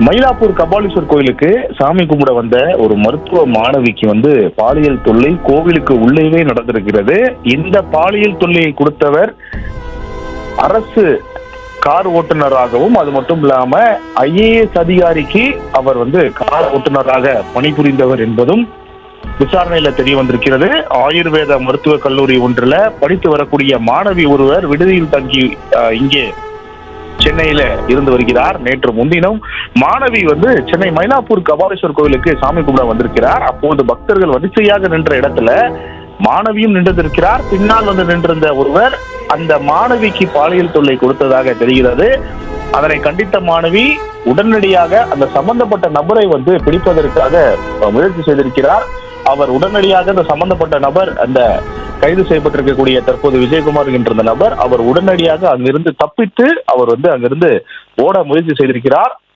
மயிலாப்பூர் கபாலீஸ்வர் கோயிலுக்கு சாமி கும்பிட வந்த ஒரு மருத்துவ மாணவிக்கு பாலியல் தொல்லை கோவிலுக்கு உள்ளேயே நடந்திருக்கிறது. இந்த பாலியல் தொல்லையை கொடுத்தவர் அரசு கார் ஓட்டுநராகவும், அது மட்டும் இல்லாம IAS அதிகாரிக்கு அவர் கார் ஓட்டுநராக பணிபுரிந்தவர் என்பதும் விசாரணையில தெரிய வந்திருக்கிறது. ஆயுர்வேத மருத்துவக் கல்லூரி ஒன்றில் படித்து வரக்கூடிய மாணவி ஒருவர் விடுதியில் தங்கி இங்கே சென்னையில இருந்து வருகிறார். நேற்று முன்தினம் மாணவி சென்னை மயிலாப்பூர் கபாலீஸ்வர் கோயிலுக்கு சாமி கும்பிட வந்திருக்கிறார். அப்போது பக்தர்கள் வரிசையாக நின்ற இடத்துல மாணவியும் நின்றிருக்கிறார். பின்னால் நின்றிருந்த ஒருவர் அந்த மாணவிக்கு பாலியல் தொல்லை கொடுத்ததாக தெரிகிறது. அதனை கண்டித்த மாணவி உடனடியாக அந்த சம்பந்தப்பட்ட நபரை பிடிப்பதற்காக முயற்சி செய்திருக்கிறார். அவர் உடனடியாக அந்த சம்பந்தப்பட்ட நபர், அந்த கைது செய்யப்பட்டிருக்கக்கூடிய தற்போது விஜயகுமார் என்ற நபர், அவர் உடனடியாக அங்கிருந்து தப்பித்து அவர் அங்கிருந்து ஓட முயற்சி செய்திருக்கிறார்.